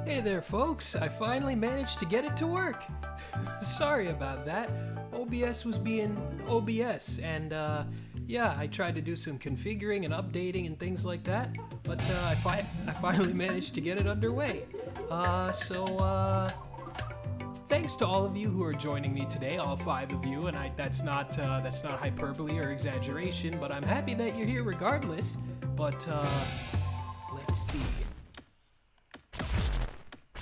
Hey there, folks. I finally managed to get it to work. Sorry about that. OBS was being OBS, and yeah, I tried to do some configuring and updating and things like that, but I finally managed to get it underway. Thanks to all of you who are joining me today, all 5 of you, and that's not hyperbole or exaggeration, but I'm happy that you're here regardless. But let's see.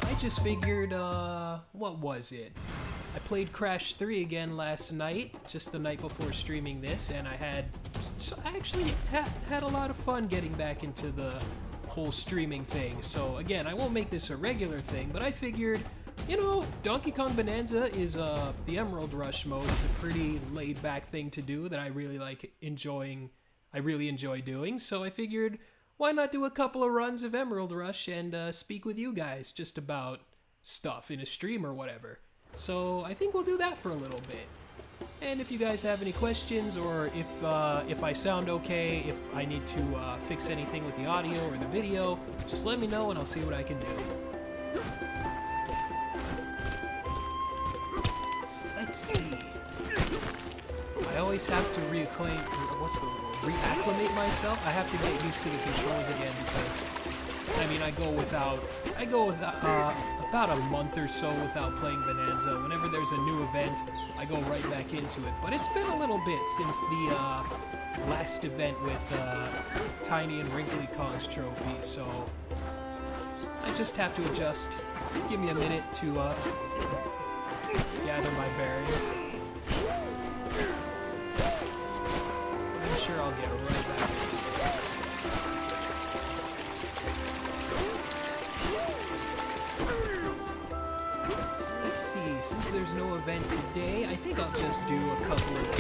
I just figured, what was it? I played Crash 3 again last night, just the night before streaming this, and I actually had a lot of fun getting back into the whole streaming thing. So again, I won't make this a regular thing, but I figured, you know, Donkey Kong Bananza is, the Emerald Rush mode is a pretty laid-back thing to do that I really enjoy doing, so I figured, why not do a couple of runs of Emerald Rush and speak with you guys just about stuff in a stream or whatever. So I think we'll do that for a little bit. And if you guys have any questions, or if I sound okay, if I need to fix anything with the audio or the video, just let me know and I'll see what I can do. So let's see. I always have to reacclimate myself. I have to get used to the controls again because, I mean, I go without about a month or so without playing Bananza. Whenever there's a new event, I go right back into it. But it's been a little bit since the last event with Tiny and Wrinkly Kong's trophy, so I just have to adjust. Give me a minute to gather my bearings. I'm sure I'll get right back into it. So let's see, since there's no event today, I think I'll just do a couple of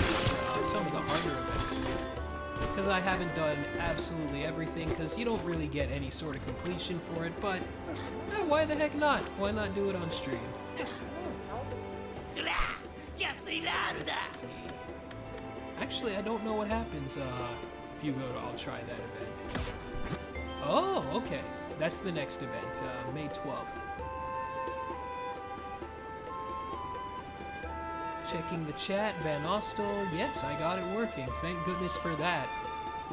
some of the harder events. Because I haven't done absolutely everything, because you don't really get any sort of completion for it, but why the heck not? Why not do it on stream? Let's see. Actually, I don't know what happens if you go to I'll Try That event. Oh, okay. That's the next event, May 12th. Checking the chat, Van Ostel. Yes, I got it working. Thank goodness for that.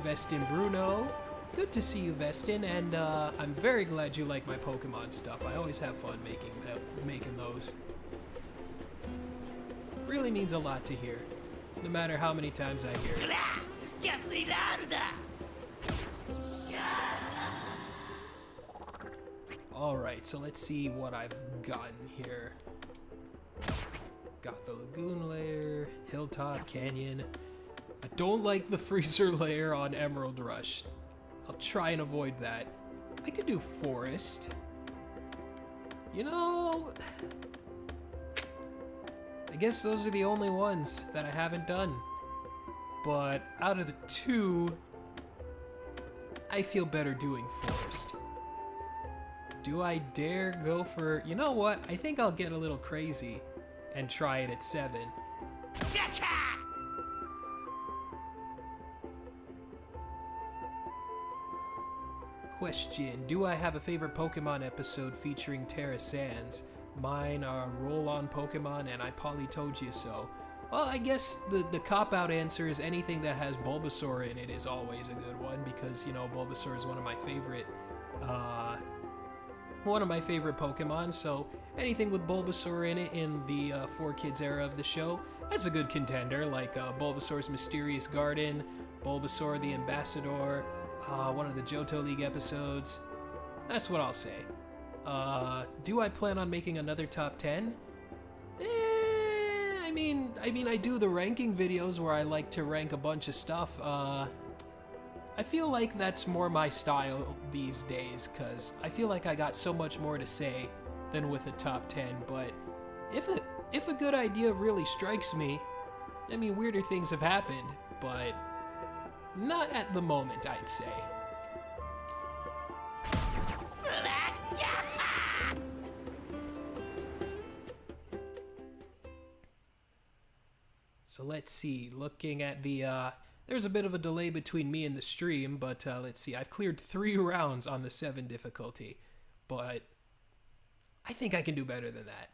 Vestin Bruno. Good to see you, Vestin, and I'm very glad you like my Pokemon stuff. I always have fun making those. Really means a lot to hear. No matter how many times I hear it. Alright, so let's see what I've gotten here. Got the Lagoon Lair, Hilltop Canyon. I don't like the Freezer Lair on Emerald Rush. I'll try and avoid that. I could do Forest. You know, I guess those are the only ones that I haven't done. But out of the 2, I feel better doing Forest. Do I dare go for... You know what? I think I'll get a little crazy and try it at 7. Question. Do I have a favorite Pokemon episode featuring Terra Sands? Mine are Roll-On Pokemon and I Polly Told You So. Well, I guess the cop-out answer is anything that has Bulbasaur in it is always a good one because, you know, Bulbasaur is one of my favorite Pokemon, so anything with Bulbasaur in it in the 4Kids era of the show, that's a good contender, like Bulbasaur's Mysterious Garden, Bulbasaur the Ambassador, one of the Johto League episodes. That's what I'll say. Do I plan on making another top 10? I mean, I do the ranking videos where I like to rank a bunch of stuff. I feel like that's more my style these days, because I feel like I got so much more to say than with a top 10, but if a good idea really strikes me, I mean, weirder things have happened, but not at the moment, I'd say. So let's see, looking at the, there's a bit of a delay between me and the stream, but let's see, I've cleared 3 rounds on the 7 difficulty, but I think I can do better than that.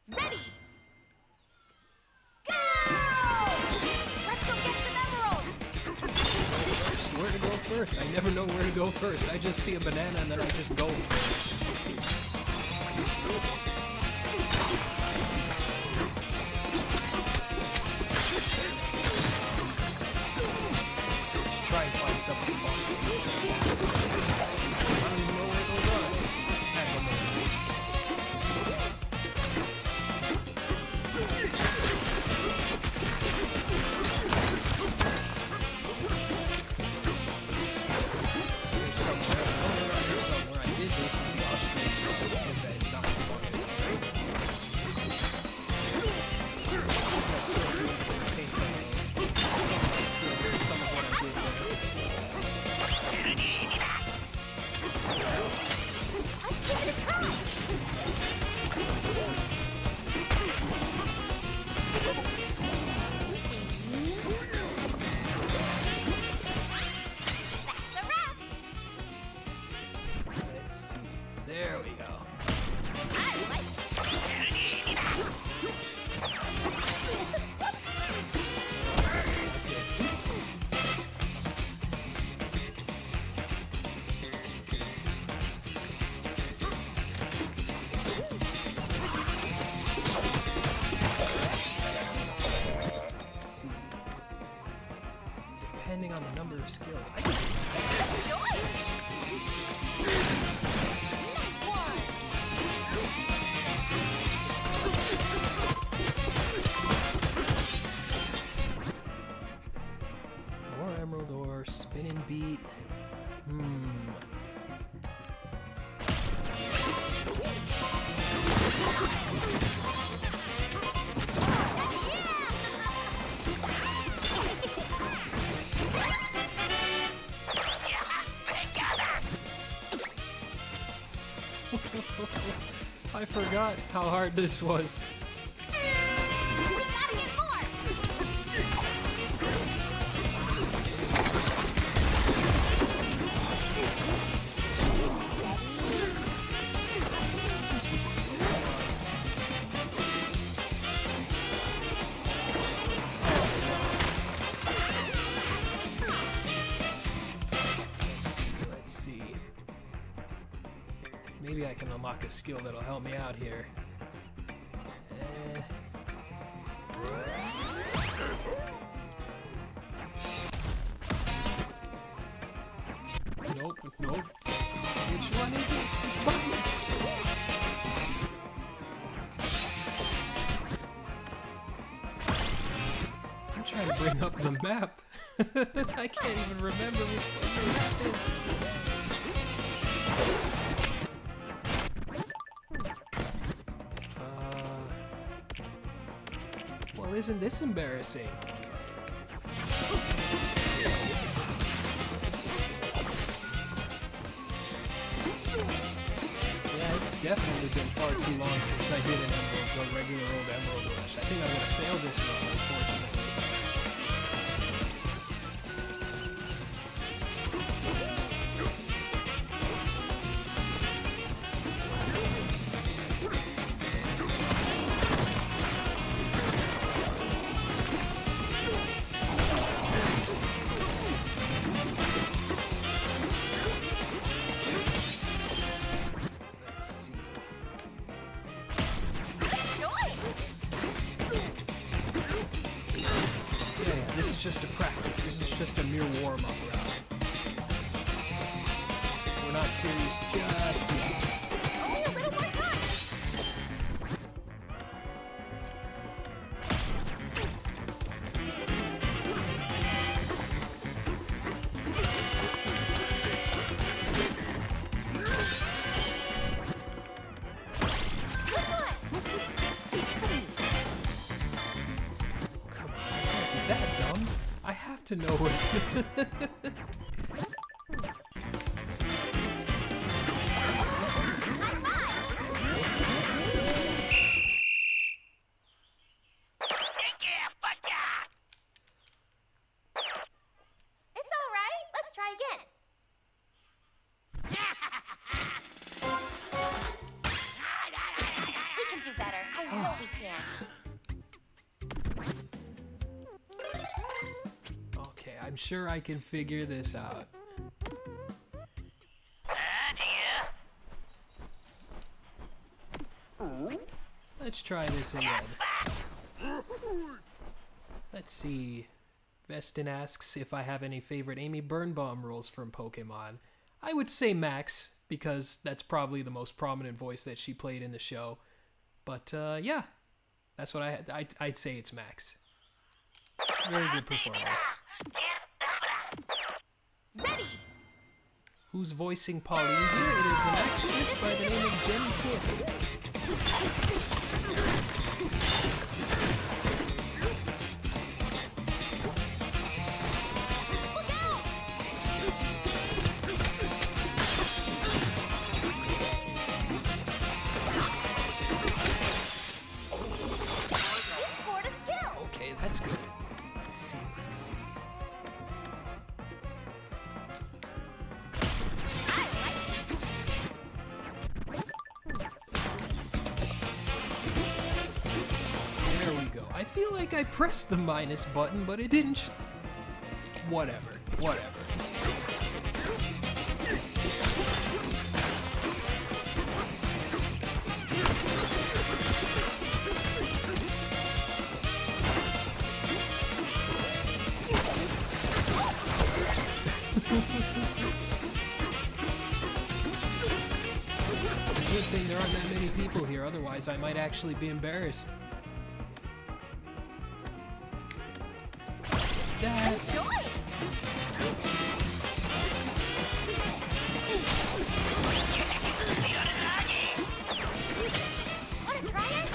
Ready! Go! Let's go get some emeralds! Where to go first? I never know where to go first. I just see a banana and then I just go. Let's try and find something awesome. I don't even know where those are. I don't know. Here's somewhere. Oh, around here somewhere. I did this with the ostrich and then not too long ago. I still do take some of those. Some of my skills, some of what I did there. Let's give it a try! That's a wrap! Let's see. There we go. I like it! Let's see. Depending on the number of skills, I can Nice one! more emerald ore, spinning beat. I forgot how hard this was. We gotta get more! Let's see. Maybe I can unlock a skill that'll help me out here. Nope, nope. Which one is it? Which button? I'm trying to bring up the map. I can't even remember which one the map is. Well, isn't this embarrassing? Yeah, it's definitely been far too long since I did a regular old Emerald Rush. I think I'm gonna fail this one, unfortunately. Let's see. Yeah, this is just a practice. This is just a mere warm-up round. We're not serious just yet. Only a little more time! Come on, I can't be that dumb. I have to know it. again. We can do better. I know we can. Okay, I'm sure I can figure this out. Let's try this again. Let's see. Vestin asks if I have any favorite Amy Birnbaum roles from Pokemon. I would say Max, because that's probably the most prominent voice that she played in the show. But yeah, that's what I'd say it's Max. Very good performance. Ready! Who's voicing Pauline here? It is an actress by the name of Jenny Kim. Look out! You scored a skill! Okay, that's good. Let's see. I like it. There we go. I feel like I pressed the minus button, but it didn't whatever. Good thing there aren't that many people here, otherwise I might actually be embarrassed. That Good choice! Wanna try it?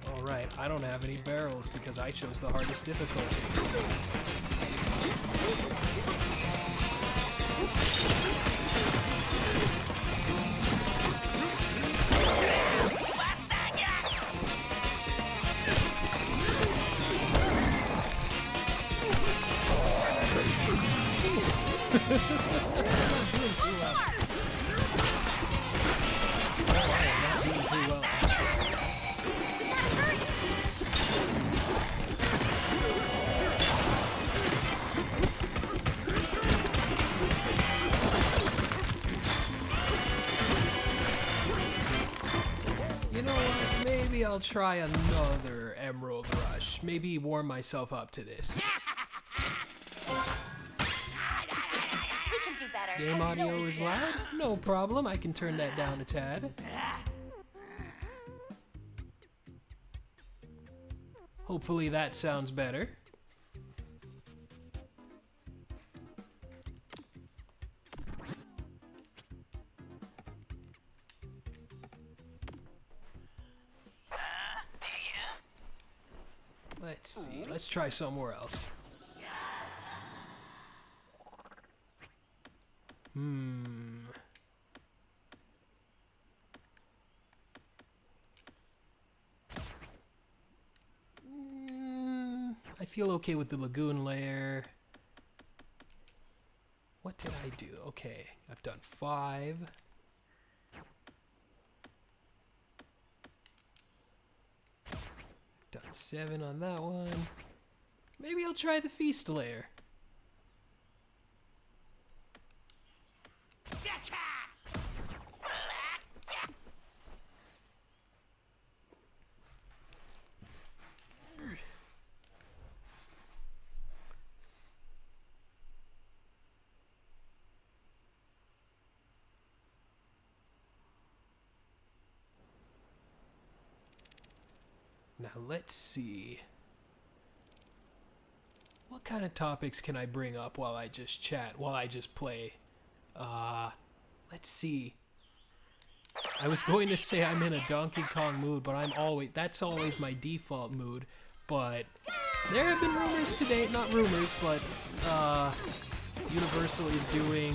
Alright, I don't have any barrels because I chose the hardest difficulty. You know what? Maybe I'll try another Emerald Rush. Maybe warm myself up to this. We can do better. Game I know audio we is can. loud? No problem, I can turn that down a tad. Hopefully that sounds better. Let's see, let's try somewhere else. I feel okay with the lagoon layer. What did I do? Okay, I've done 5. Done 7 on that one. Maybe I'll try the feast layer. Now let's see. What kind of topics can I bring up while I just chat, while I just play? Let's see. I was going to say I'm in a Donkey Kong mood, but that's always my default mood. But there have been rumors today, not rumors, but Universal is doing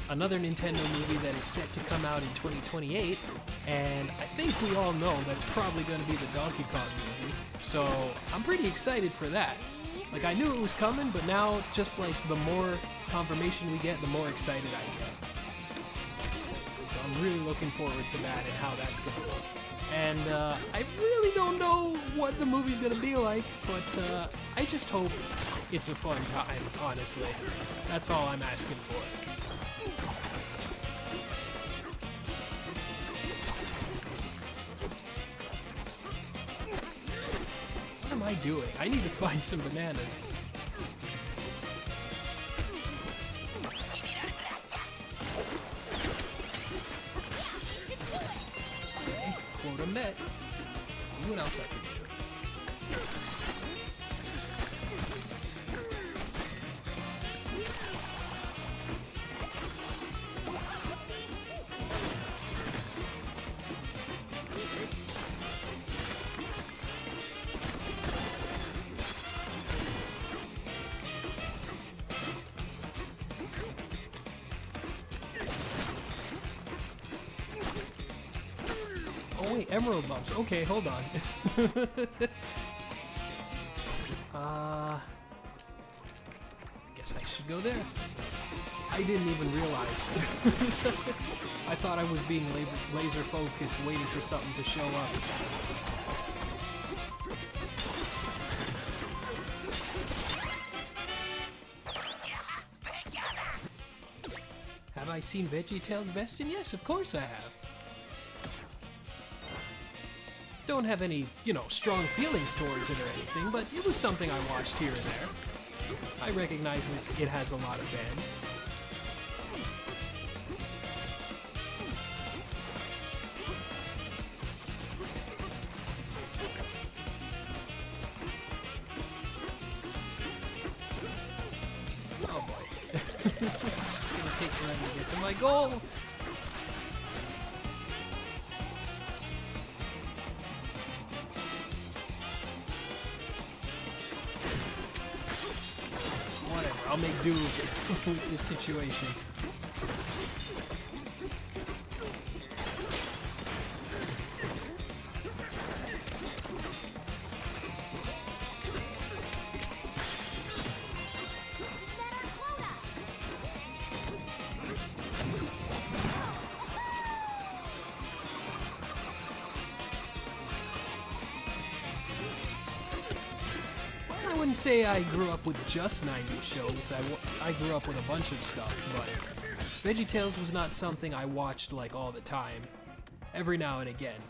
another Nintendo movie that is set to come out in 2028, and I think we all know that's probably going to be the Donkey Kong movie, so I'm pretty excited for that. Like, I knew it was coming, but now, just like, the more confirmation we get, the more excited I get. So I'm really looking forward to that and how that's gonna look. And I really don't know what the movie's gonna be like, but I just hope it's a fun time, honestly. That's all I'm asking for. What am I doing? I need to find some bananas. Okay, quota met. See what else I can do. Oh wait, emerald bumps. Okay, hold on. Guess I should go there. I didn't even realize. I thought I was being laser focused, waiting for something to show up. Have I seen VeggieTales Bastion? Yes, of course I have. Don't have any, you know, strong feelings towards it or anything, but it was something I watched here and there. I recognize it has a lot of fans. Oh boy. It's just gonna take forever to get to my goal. I'll make do with this situation. I wouldn't say I grew up with just 90s shows. I grew up with a bunch of stuff, but VeggieTales was not something I watched like all the time. Every now and again.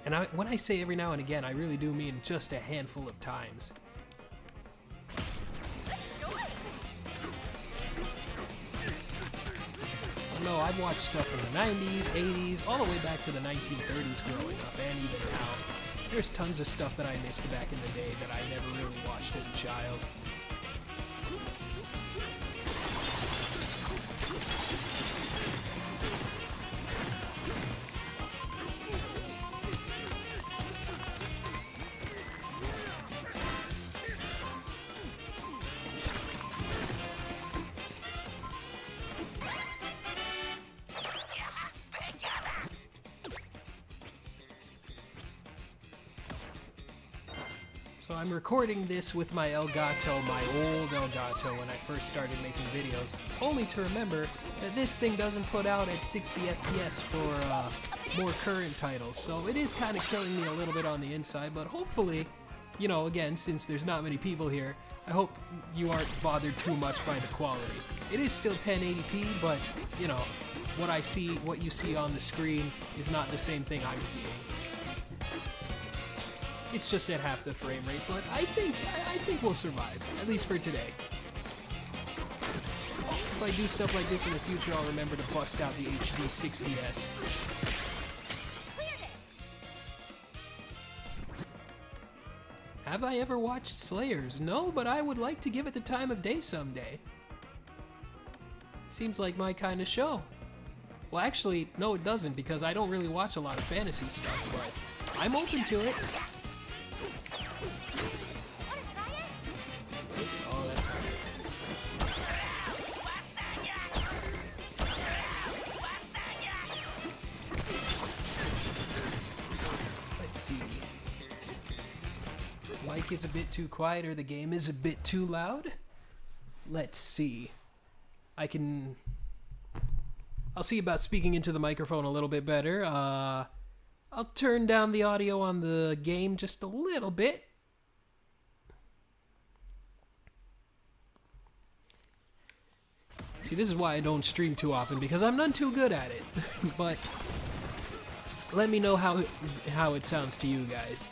And when I say every now and again, I really do mean just a handful of times. No, I've watched stuff from the 90s, 80s, all the way back to the 1930s growing up, and even now. There's tons of stuff that I missed back in the day that I never really watched as a child. So I'm recording this with my Elgato, my old Elgato, when I first started making videos, only to remember that this thing doesn't put out at 60 FPS for more current titles, so it is kind of killing me a little bit on the inside, but hopefully, you know, again, since there's not many people here, I hope you aren't bothered too much by the quality. It is still 1080p, but, you know, what you see on the screen is not the same thing I'm seeing. It's just at half the frame rate, but I think we'll survive, at least for today. If I do stuff like this in the future, I'll remember to bust out the HD 60S. Have I ever watched Slayers? No, but I would like to give it the time of day someday. Seems like my kind of show. Well, actually, no it doesn't, because I don't really watch a lot of fantasy stuff, but I'm open to it. Oh, that's good. Let's see. Like mic is a bit too quiet or the game is a bit too loud. Let's see. I'll see about speaking into the microphone a little bit better. I'll turn down the audio on the game just a little bit. See, this is why I don't stream too often, because I'm not too good at it. But let me know how it sounds to you guys.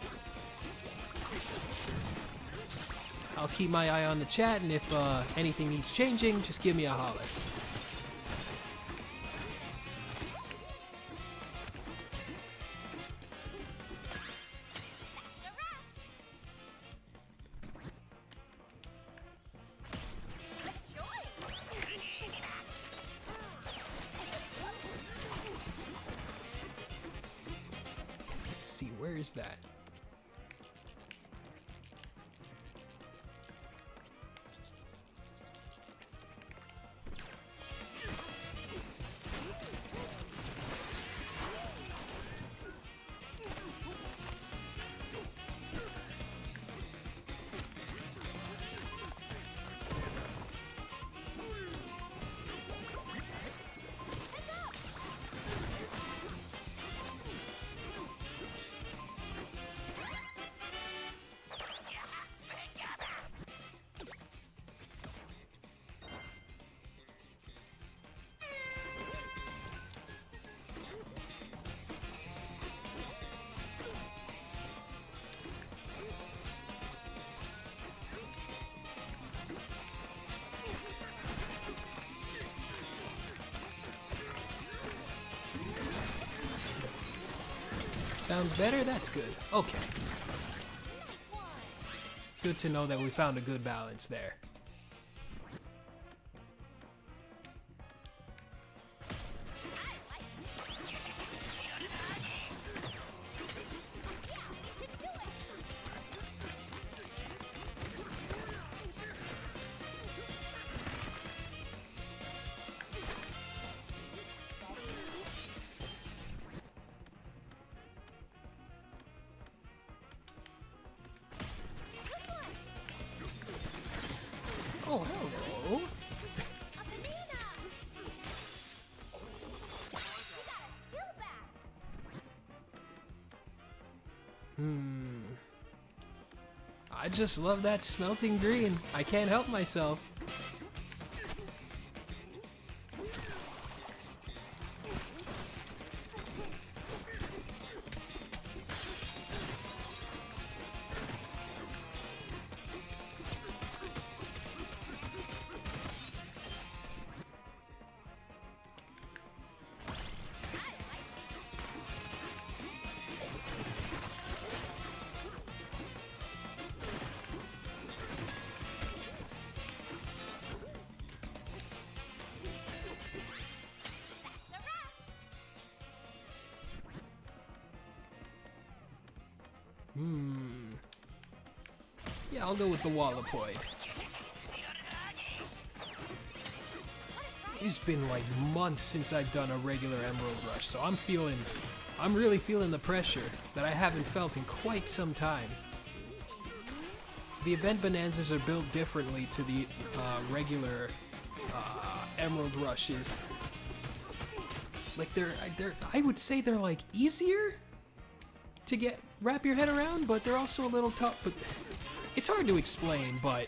I'll keep my eye on the chat, and if anything needs changing, just give me a holler. Let's see, where is that? Sounds better? That's good. Okay. Good to know that we found a good balance there. Oh, hello. I just love that smelting green. I can't help myself. Yeah, I'll go with the Wallopoid. It's been like months since I've done a regular Emerald Rush, so I'm really feeling the pressure that I haven't felt in quite some time. So the event Bananzas are built differently to the regular Emerald Rushes. Like I would say they're like easier to wrap your head around, but they're also a little tough. But it's hard to explain, but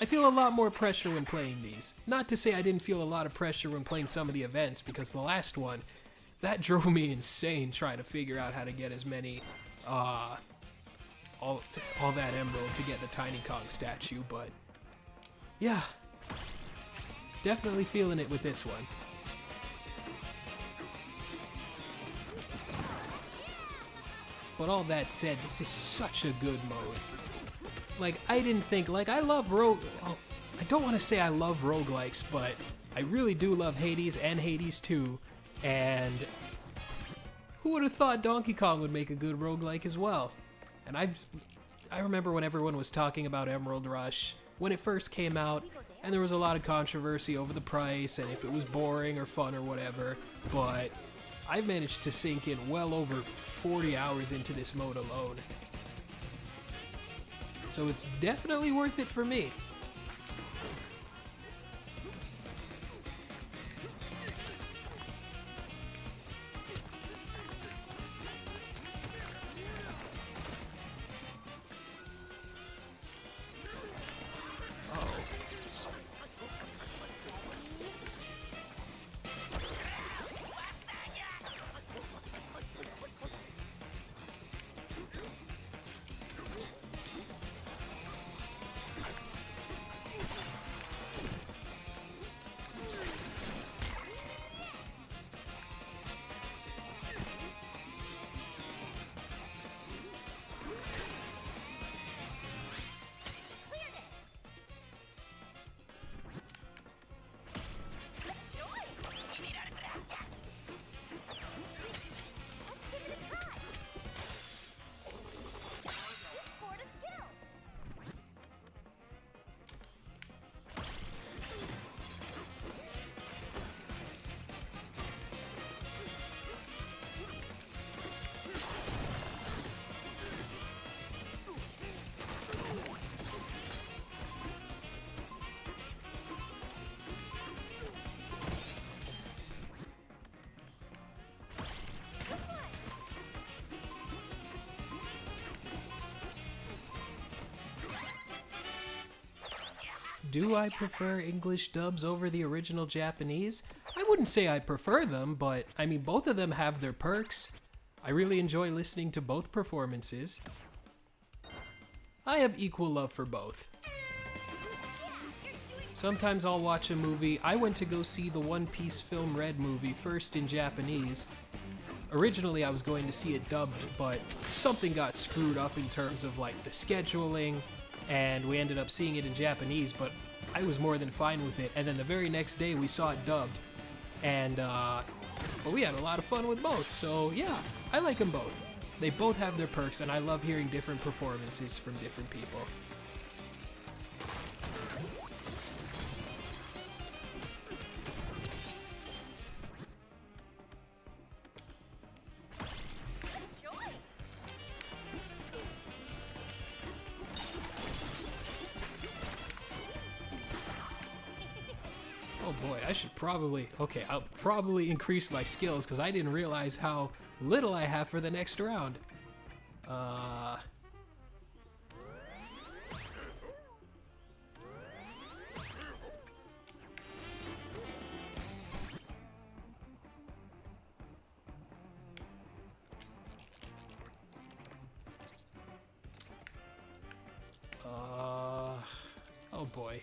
I feel a lot more pressure when playing these. Not to say I didn't feel a lot of pressure when playing some of the events, because the last one, that drove me insane trying to figure out how to get as many, all that emerald to get the Tiny Kong statue, but yeah, definitely feeling it with this one. But all that said, this is such a good mode. Like, I didn't think, like, I love well, I don't want to say I love roguelikes, but I really do love Hades and Hades 2, and who would have thought Donkey Kong would make a good roguelike as well? And I remember when everyone was talking about Emerald Rush when it first came out, and there was a lot of controversy over the price and if it was boring or fun or whatever, but I've managed to sink in well over 40 hours into this mode alone. So it's definitely worth it for me. Do I prefer English dubs over the original Japanese? I wouldn't say I prefer them, but I mean, both of them have their perks. I really enjoy listening to both performances. I have equal love for both. Sometimes I'll watch a movie. I went to go see the One Piece film Red movie first in Japanese. Originally I was going to see it dubbed, but something got screwed up in terms of like the scheduling, and we ended up seeing it in Japanese, but I was more than fine with it. And then the very next day we saw it dubbed, and but we had a lot of fun with both. So yeah, I like them both. They both have their perks, and I love hearing different performances from different people. Oh boy, I should probably, okay, I'll probably increase my skills because I didn't realize how little I have for the next round. Oh boy.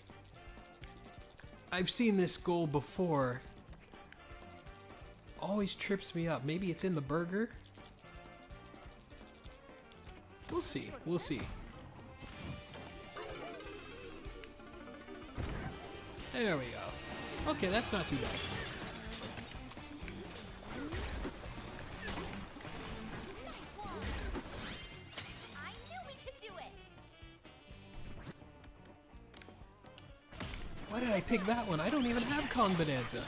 I've seen this goal before. Always trips me up. Maybe it's in the burger? We'll see. We'll see. There we go. Okay, that's not too bad. Why did I pick that one? I don't even have Kong Bananza.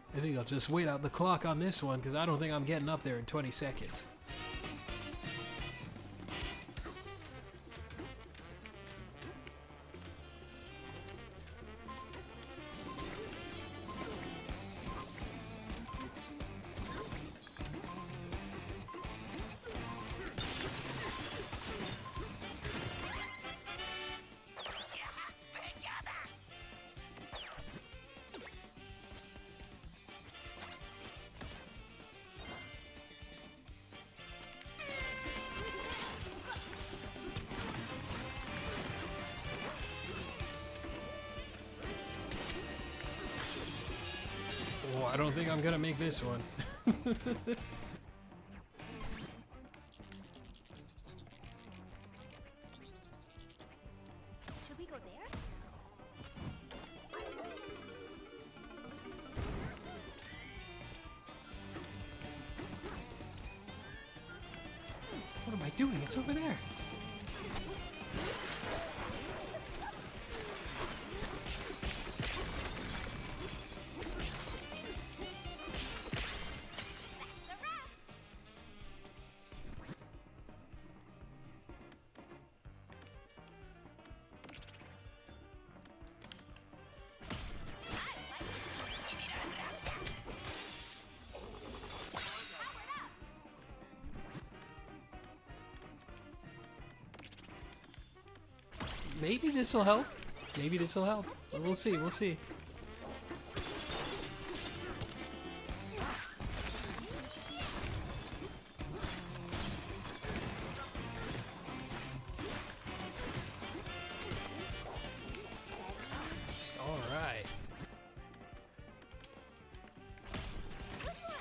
I think I'll just wait out the clock on this one because I don't think I'm getting up there in 20 seconds. Oh, I don't think I'm gonna make this one. we go there? What am I doing? It's over there. That's a wrap. Powered up. Maybe this will help. Maybe this will help. But we'll see. We'll see. All right. Good one.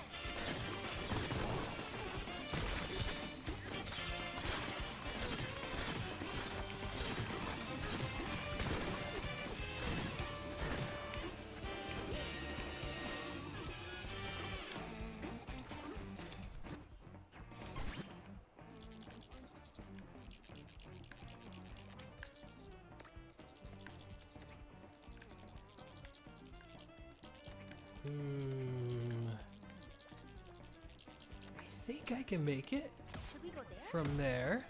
I think I can make it Should we go there? from there.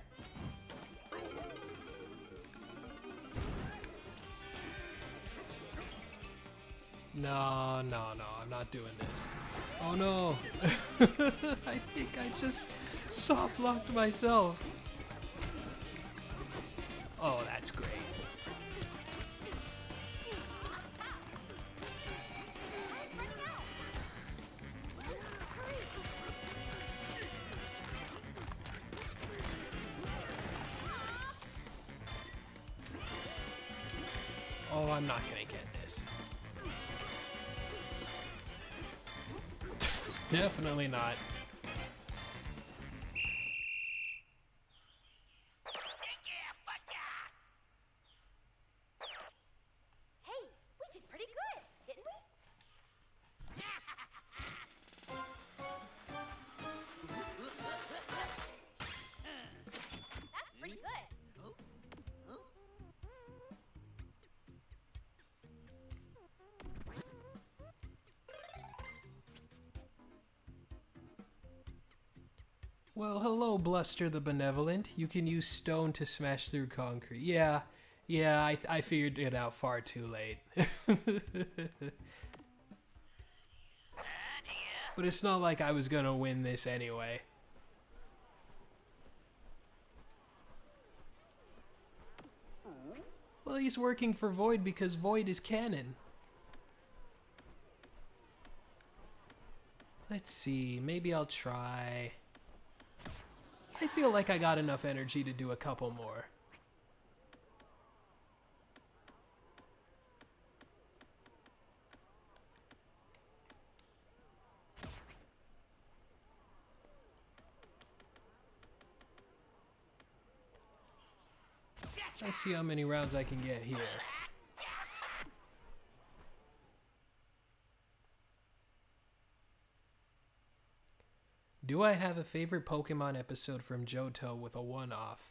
No, no, no, I'm not doing this. Oh no! I think I just soft locked myself. Oh, that's great. Time's running out. Hurry. Oh, I'm not gonna get this. Definitely not. Hey, we did pretty good, didn't we? That's pretty good. Well, hello, Bluster the Benevolent. You can use stone to smash through concrete. Yeah, I figured it out far too late. But it's not like I was gonna win this anyway. Well, he's working for Void because Void is canon. Let's see, maybe I'll try... I feel like I got enough energy to do a couple more. Let's see how many rounds I can get here. Do I have a favorite Pokemon episode from Johto with a one-off?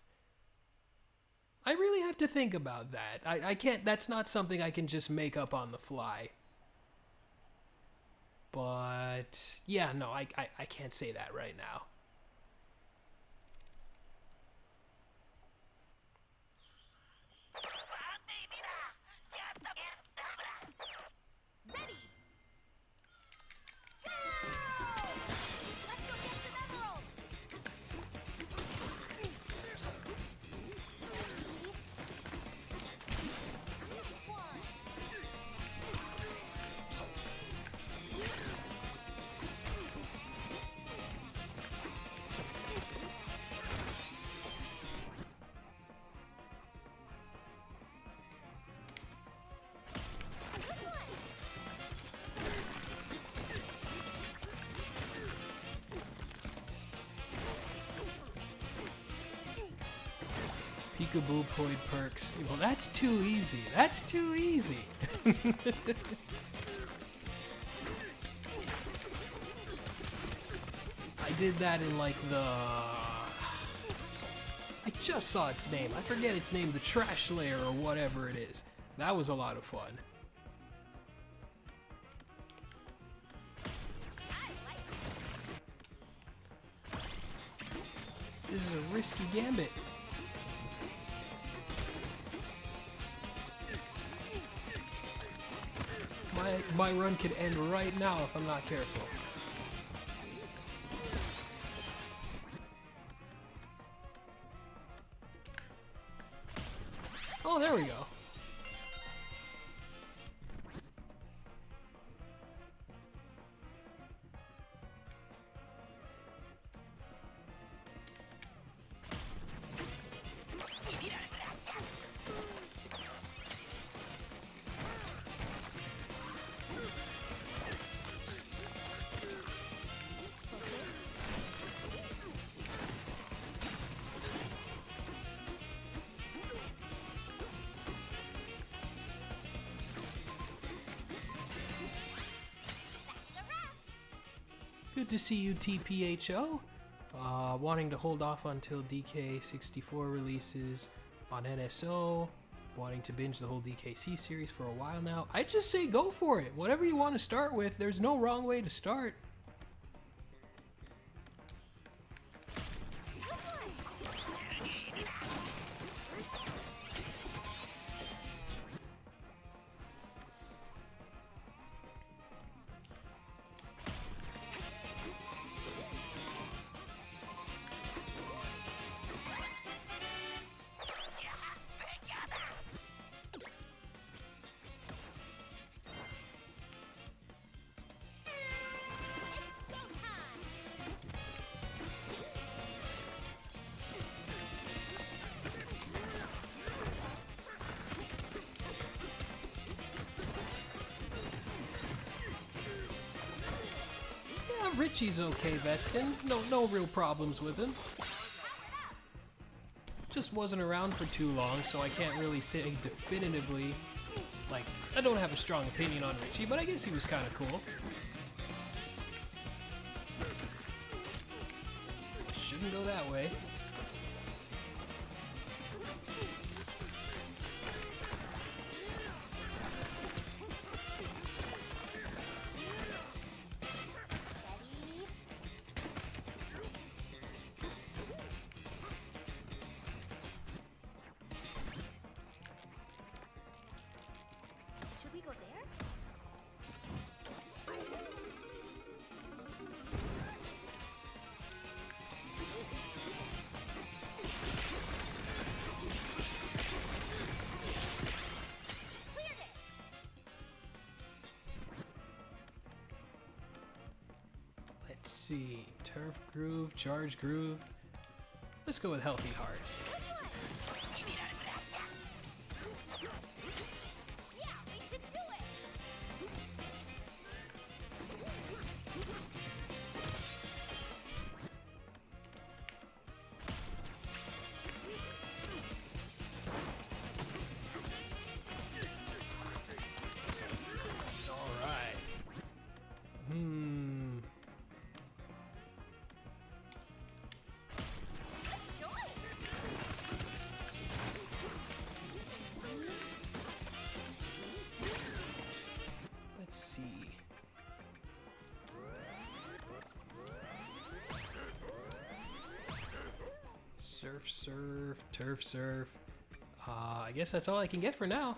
I really have to think about that. I can't, that's not something I can just make up on the fly. But, yeah, no, I can't say that right now. Ready. Go! Let's go get some emeralds. Nice one. Peekaboo Poid perks. Well, that's too easy. That's too easy. I did that in like the... I just saw its name. I forget its name. The Trash Layer or whatever it is. That was a lot of fun. This is a risky gambit. My run could end right now if I'm not careful. Oh, there we go. Good to see you, TPHO. Wanting to hold off until DK64 releases on NSO. Wanting to binge the whole DKC series for a while now. I just say go for it. Whatever you want to start with, there's no wrong way to start. Richie's okay, Vestin. No real problems with him. Just wasn't around for too long, so I can't really say definitively. Like, I don't have a strong opinion on Richie, but I guess he was kind of cool. Shouldn't go that way. Should we go there? Cleared it. Let's see. Turf Groove, Charge Groove. Let's go with Healthy Heart. Yeah, we should do it. All right. Good choice. Let's see. Surf, surf, turf, surf. I guess that's all I can get for now.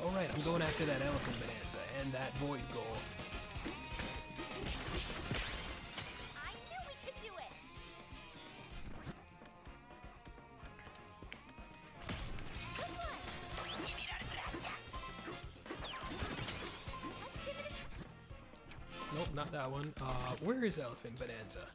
Alright, I'm going after that elephant bonanza and that void goal. I knew we could do it. Good one. Let's give it a try. Nope, not that one. Where is elephant bonanza?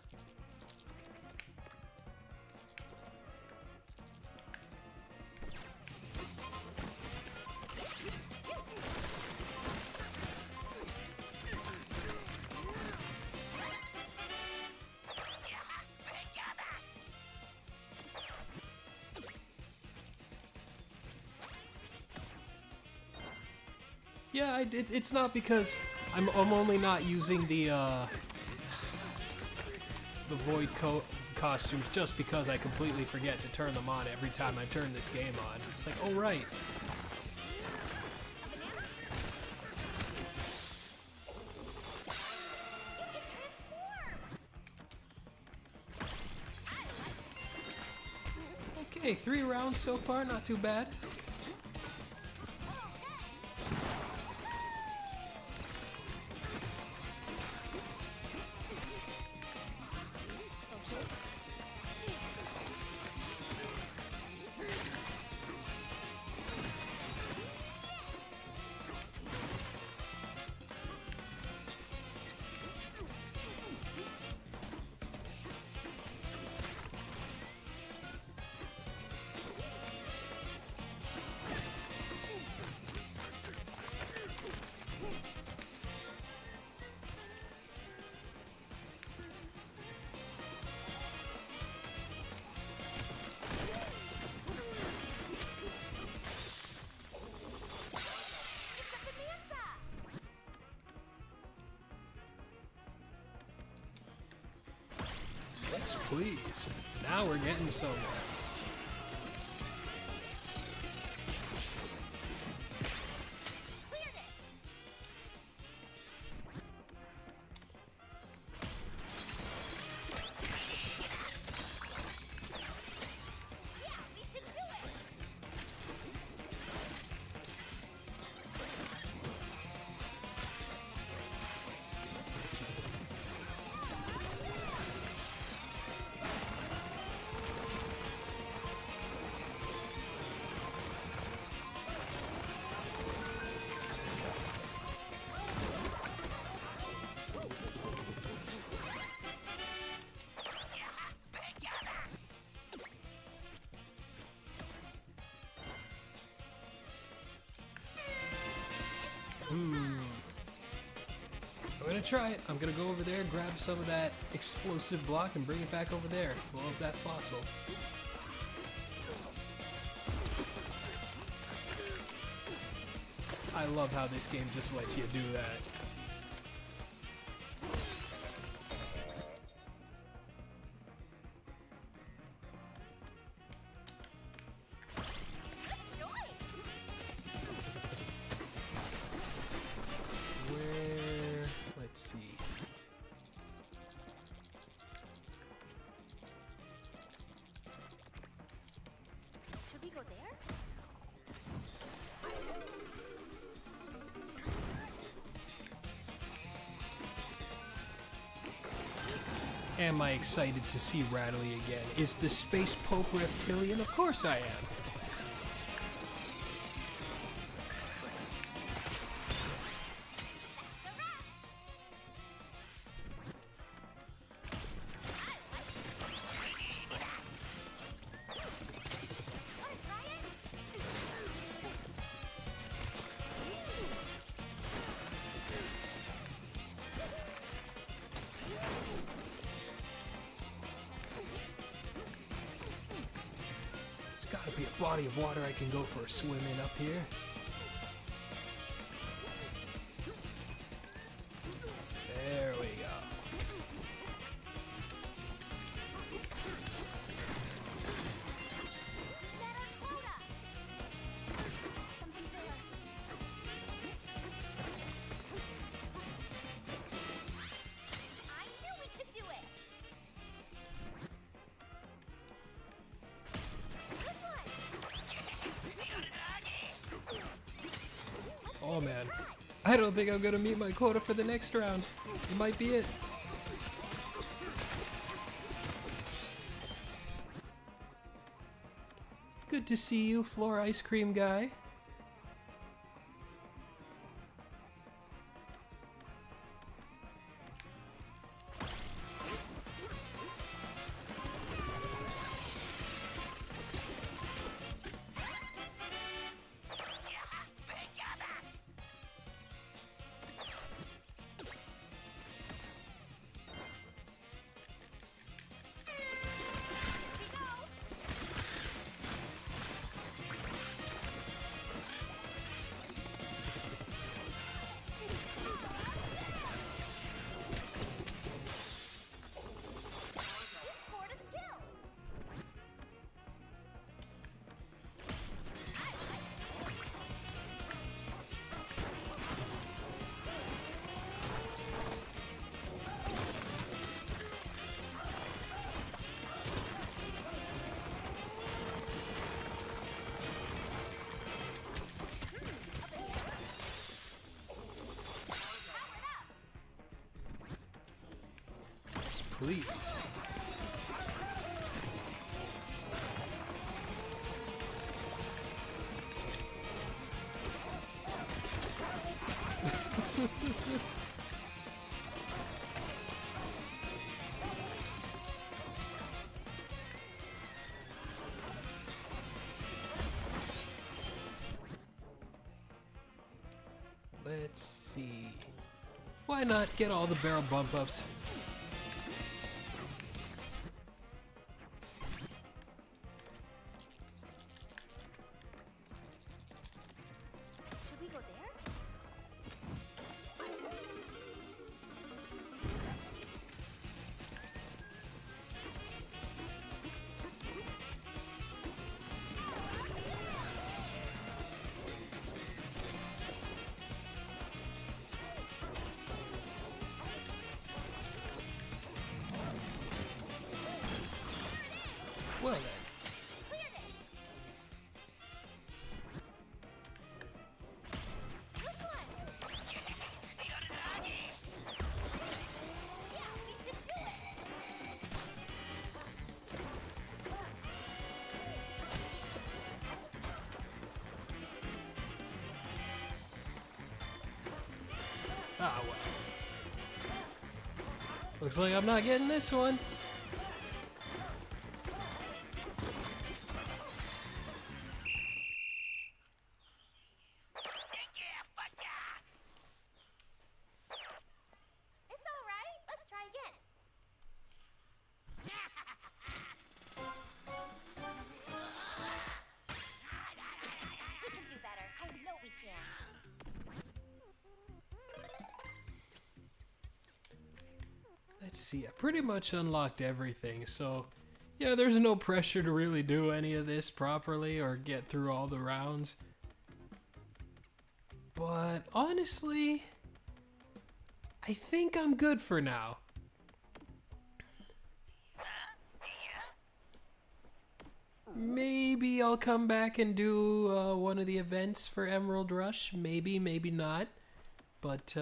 Yeah, it's not because I'm only not using the void costumes just because I completely forget to turn them on every time I turn this game on. It's like, oh right. Okay, 3 rounds so far, not too bad. Yes, please. Now we're getting somewhere. I'm gonna try it. I'm gonna go over there, grab some of that explosive block, and bring it back over there. Blow up that fossil. I love how this game just lets you do that. Should we go there? Am I excited to see Rattly again? Is the Space Pope reptilian? Of course I am. Gotta be a body of water I can go for a swim in up here. There we go. Oh man, I don't think I'm gonna meet my quota for the next round. It might be it. Good to see you, floor ice cream guy. please. Let's see. Why not get all the barrel bump ups? Should we go there? Well then. Cleared it. Good one. Yeah, we should do it. Ah, well. Looks like I'm not getting this one. It's all right. Let's try again. We can do better. I know we can. Let's see, I pretty much unlocked everything, so yeah, there's no pressure to really do any of this properly or get through all the rounds. But honestly, I think I'm good for now. Maybe I'll come back and do one of the events for Emerald Rush. Maybe, maybe not. But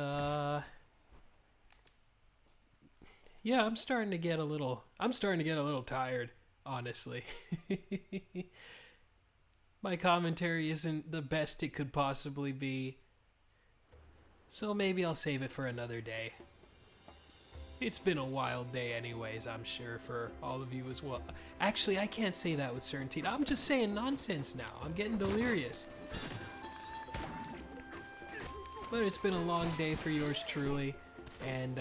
yeah, I'm starting to get a little tired, honestly. My commentary isn't the best it could possibly be. So maybe I'll save it for another day. It's been a wild day anyways, I'm sure, for all of you as well. Actually, I can't say that with certainty. I'm just saying nonsense now. I'm getting delirious. But it's been a long day for yours truly. And,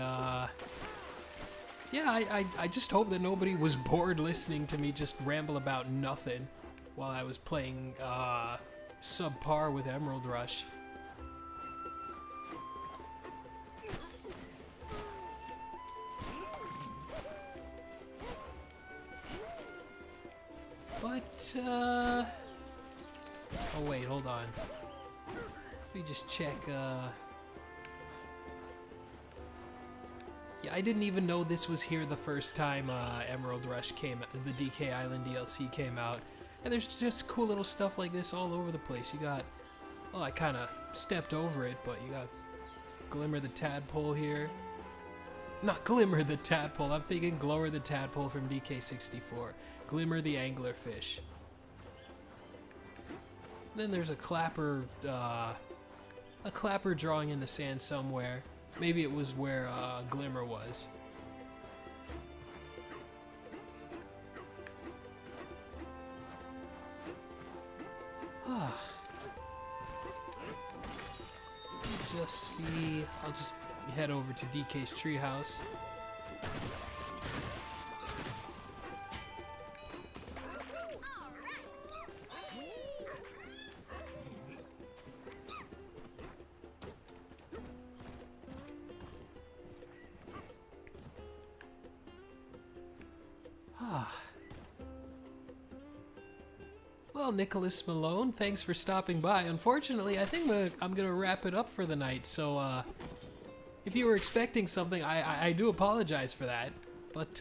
yeah, I just hope that nobody was bored listening to me just ramble about nothing while I was playing, subpar with Emerald Rush. But, oh wait, hold on. Let me just check, yeah, I didn't even know this was here the first time, Emerald Rush the DK Island DLC came out. And there's just cool little stuff like this all over the place. You got, well, I kinda stepped over it, but you got Glimmer the Tadpole here. Not Glimmer the Tadpole, I'm thinking Glower the Tadpole from DK64. Glimmer the Anglerfish. Then there's a clapper drawing in the sand somewhere. Maybe it was where Glimmer was. Just see, I'll just head over to DK's treehouse. Well, Nicholas Malone, thanks for stopping by. Unfortunately, I think I'm going to wrap it up for the night, so if you were expecting something, I do apologize for that. But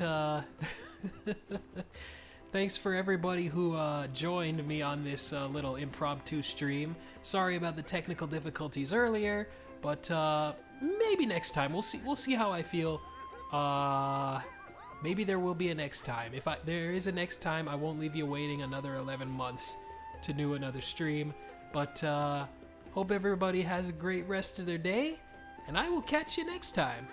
thanks for everybody who joined me on this little impromptu stream. Sorry about the technical difficulties earlier, but maybe next time. We'll see how I feel. maybe there will be a next time. If there is a next time, I won't leave you waiting another 11 months to do another stream. But hope everybody has a great rest of their day, and I will catch you next time.